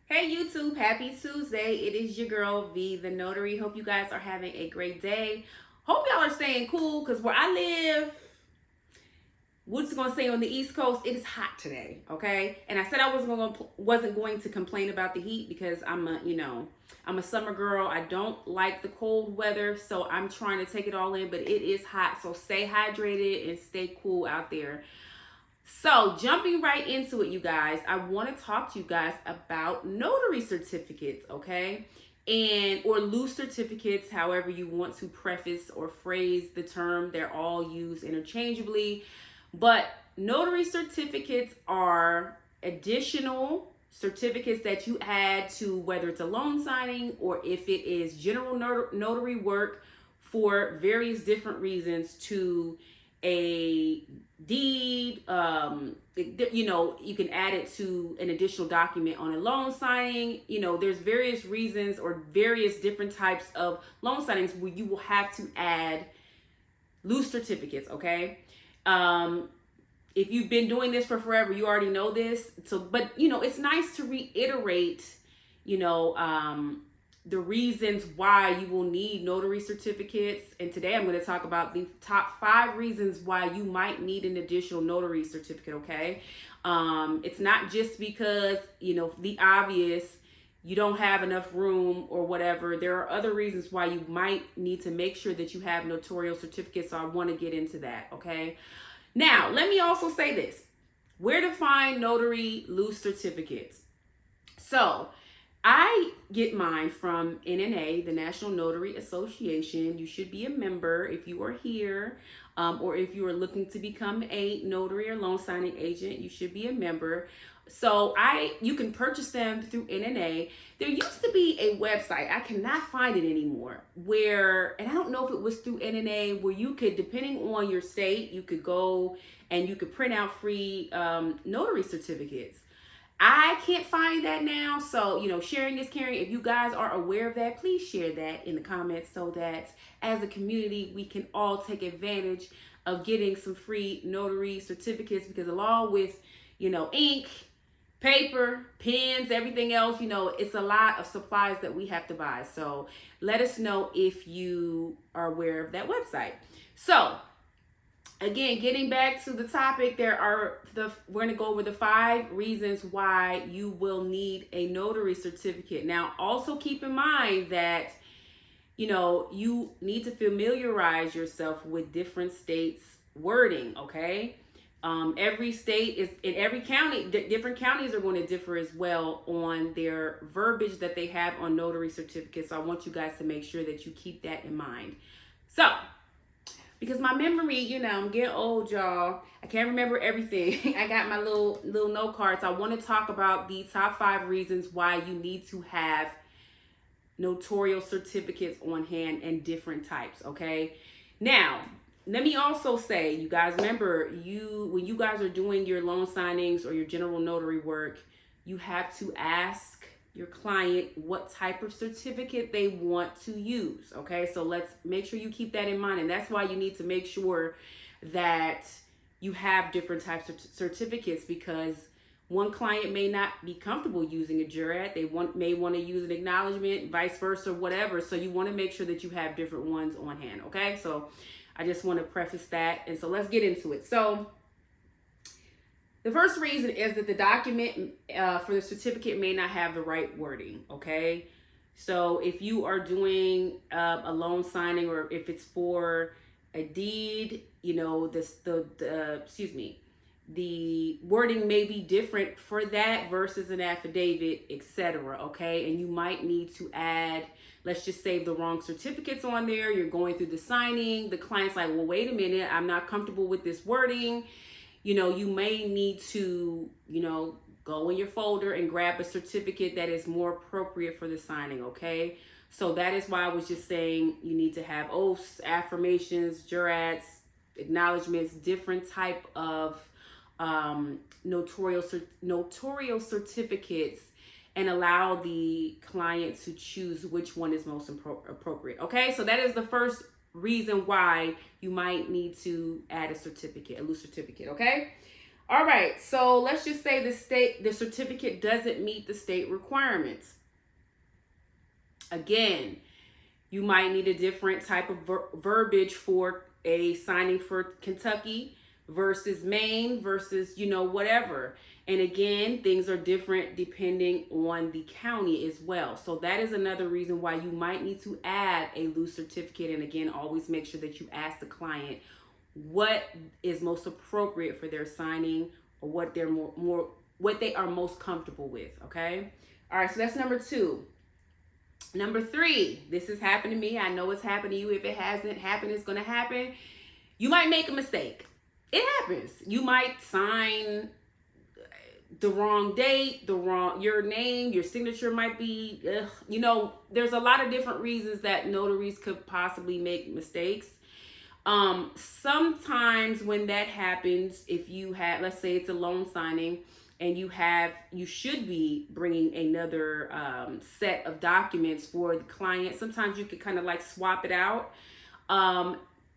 Hey YouTube, happy Tuesday. It is your girl V, the Notary. Hope you guys are having a great day. Hope y'all are staying cool because where I live, we're just gonna say on the East Coast, it is hot today, okay? And I said I wasn't going to complain about the heat because I'm a summer girl. I don't like the cold weather, so I'm trying to take it all in, but it is hot. So stay hydrated and stay cool out there. So, jumping right into it, you guys, I want to talk to you guys about notary certificates, okay? And or loose certificates, however you want to preface or phrase the term, they're all used interchangeably. But notary certificates are additional certificates that you add to whether it's a loan signing or if it is general notary work for various different reasons to a deed. You can add it to an additional document on a loan signing. There's various reasons or various different types of loan signings where you will have to add loose certificates, okay? If you've been doing this for forever, you already know this. But it's nice to reiterate, you know, the reasons why you will need notary certificates. And today I'm going to talk about the top 5 reasons why you might need an additional notary certificate, okay? It's not just because, the obvious, you don't have enough room or whatever. There are other reasons why you might need to make sure that you have notarial certificates. So I want to get into that, okay? Now, let me also say this. Where to find notary loose certificates? So, I get mine from NNA, the National Notary Association. You should be a member if you are here, or if you are looking to become a notary or loan signing agent, you should be a member. So you can purchase them through NNA. There used to be a website, I cannot find it anymore, and I don't know if it was through NNA, where you could, depending on your state, you could go and you could print out free notary certificates. I can't find that now. So, sharing is caring. If you guys are aware of that, please share that in the comments so that as a community, we can all take advantage of getting some free notary certificates, because along with, ink, paper, pens, everything else, it's a lot of supplies that we have to buy. So let us know if you are aware of that website. So again, getting back to the topic, we're going to go over the 5 reasons why you will need a notary certificate. Now, also keep in mind that, you need to familiarize yourself with different states' wording, okay? Every state is, in every county, different counties are going to differ as well on their verbiage that they have on notary certificates. So I want you guys to make sure that you keep that in mind. So, because my memory, I'm getting old, y'all. I can't remember everything. I got my little note cards. I want to talk about the top 5 reasons why you need to have notarial certificates on hand and different types, okay? Now, let me also say, you guys, remember, when you guys are doing your loan signings or your general notary work, you have to ask your client what type of certificate they want to use, okay? So let's make sure you keep that in mind. And that's why you need to make sure that you have different types of certificates, because one client may not be comfortable using a jurat. They may want to use an acknowledgement, vice versa, whatever. So you want to make sure that you have different ones on hand, okay? So I just want to preface that. And so let's get into it. So the first reason is that the document for the certificate may not have the right wording, okay? So if you are doing a loan signing, or if it's for a deed, the wording may be different for that versus an affidavit, etc., okay? And you might need to add, let's just say, the wrong certificates on there. You're going through the signing. The client's like, well, wait a minute, I'm not comfortable with this wording. You may need to, go in your folder and grab a certificate that is more appropriate for the signing, okay? So that is why I was just saying you need to have oaths, affirmations, jurats, acknowledgments, different type of notarial certificates, and allow the client to choose which one is most appropriate, okay? So that is the first reason why you might need to add a certificate, a loose certificate, okay? All right, so let's just say the certificate doesn't meet the state requirements. Again, you might need a different type of verbiage for a signing for Kentucky versus Maine versus, whatever. And again, things are different depending on the county as well. So that is another reason why you might need to add a loose certificate. And again, always make sure that you ask the client what is most appropriate for their signing, or what they're what they are most comfortable with. Okay. All right. So that's number 2. Number 3, this has happened to me. I know it's happened to you. If it hasn't happened, it's going to happen. You might make a mistake. It happens. You might sign the wrong date, your name, your signature might be, there's a lot of different reasons that notaries could possibly make mistakes. Sometimes when that happens, if you have, let's say it's a loan signing, and you should be bringing another set of documents for the client. Sometimes you could kind of like swap it out.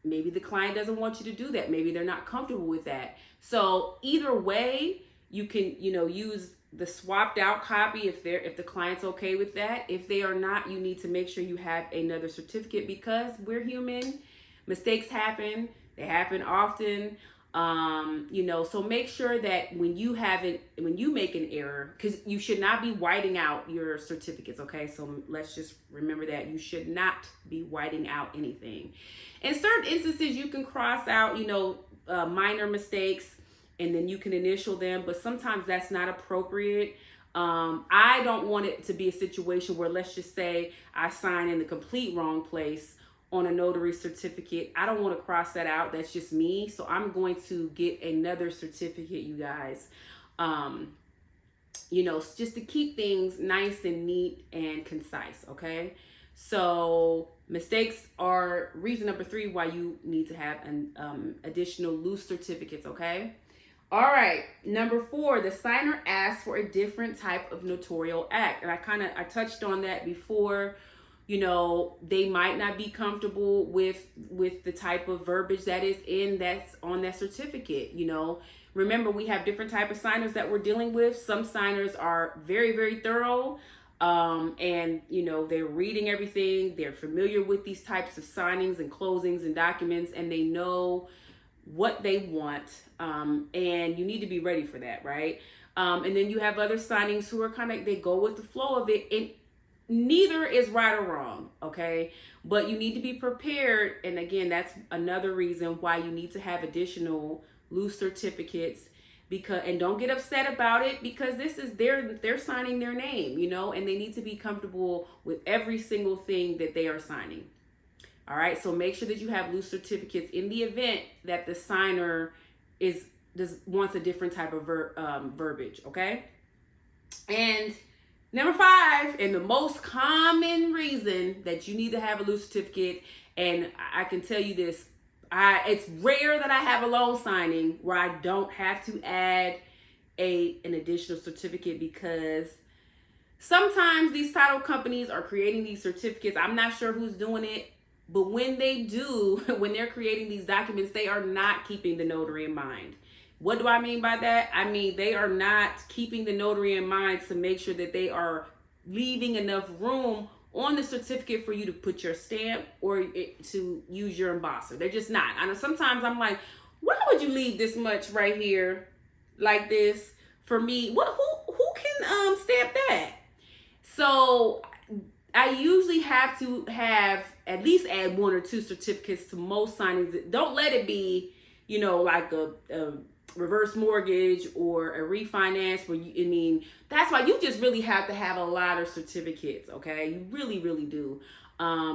Maybe the client doesn't want you to do that. Maybe they're not comfortable with that. So either way, you can, use the swapped out copy if the client's okay with that. If they are not, you need to make sure you have another certificate, because we're human. Mistakes happen. They happen often. So make sure that when you make an error, because you should not be whiting out your certificates. Okay, so let's just remember that you should not be whiting out anything. In certain instances, you can cross out, minor mistakes, and then you can initial them, but sometimes that's not appropriate. I don't want it to be a situation where, let's just say I sign in the complete wrong place on a notary certificate. I don't want to cross that out. That's just me. So I'm going to get another certificate, you guys. Just to keep things nice and neat and concise. Okay. So mistakes are reason number 3 why you need to have an additional loose certificates. Okay. All right. Number 4, the signer asks for a different type of notarial act. And I touched on that before. They might not be comfortable with the type of verbiage that's on that certificate. Remember, we have different type of signers that we're dealing with. Some signers are very, very thorough, and they're reading everything. They're familiar with these types of signings and closings and documents, and they know what they want. And you need to be ready for that, right? And then you have other signings who are they go with the flow of it. And neither is right or wrong, okay? But you need to be prepared. And again, that's another reason why you need to have additional loose certificates, and don't get upset about it, because this is they're signing their name, and they need to be comfortable with every single thing that they are signing. All right, so make sure that you have loose certificates in the event that the signer wants a different type of verbiage, okay? And number 5, and the most common reason that you need to have a loose certificate, and I can tell you this, it's rare that I have a loan signing where I don't have to add an additional certificate, because sometimes these title companies are creating these certificates. I'm not sure who's doing it, but when they do, when they're creating these documents, they are not keeping the notary in mind. What do I mean by that? I mean, they are not keeping the notary in mind to make sure that they are leaving enough room on the certificate for you to put your stamp or to use your embosser. They're just not. I know sometimes I'm like, why would you leave this much right here like this for me? Who can stamp that? So I usually have to at least add 1 or 2 certificates to most signings. Don't let it be, like a reverse mortgage or a refinance that's why you just really have to have a lot of certificates. Okay, you really, really do,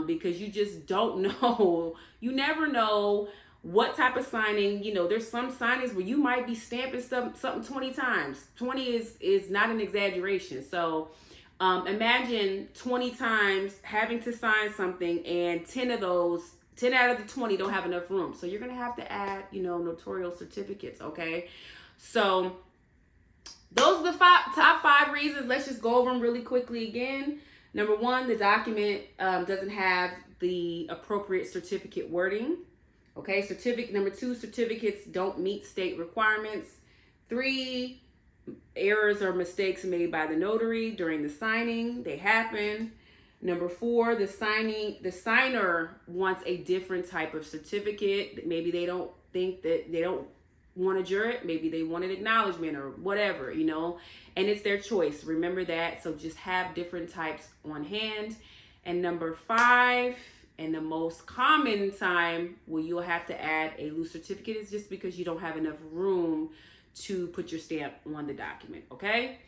because you just don't know. You never know what type of signing. There's some signings where you might be stamping something 20 times. 20 is not an exaggeration. So imagine 20 times having to sign something, and 10 out of the 20 don't have enough room. So you're going to have to add, notarial certificates, okay? So those are the top 5 reasons. Let's just go over them really quickly again. Number 1, the document doesn't have the appropriate certificate wording. Okay, number 2, certificates don't meet state requirements. 3, errors or mistakes made by the notary during the signing. They happen. Number 4, the signer wants a different type of certificate. Maybe they don't think that they don't want a jurat. Maybe they want an acknowledgement or whatever, and it's their choice. Remember that. So just have different types on hand. And number 5, and the most common time where you'll have to add a loose certificate is just because you don't have enough room to put your stamp on the document. Okay,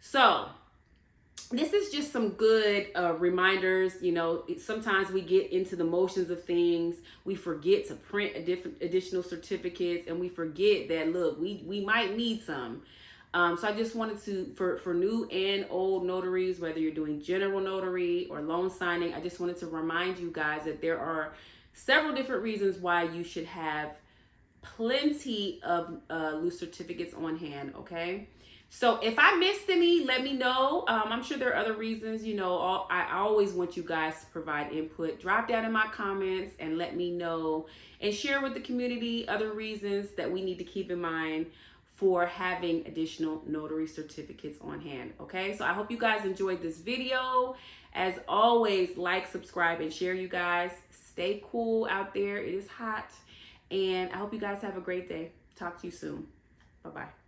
so this is just some good reminders. Sometimes we get into the motions of things. We forget to print additional certificates, and we forget that, look, we might need some. So I just wanted to, for new and old notaries, whether you're doing general notary or loan signing, I just wanted to remind you guys that there are several different reasons why you should have plenty of loose certificates on hand, okay? So if I missed any, let me know. I'm sure there are other reasons. I always want you guys to provide input. Drop down in my comments and let me know, and share with the community other reasons that we need to keep in mind for having additional notary certificates on hand. Okay, so I hope you guys enjoyed this video. As always, like, subscribe, and share, you guys. Stay cool out there. It is hot. And I hope you guys have a great day. Talk to you soon. Bye-bye.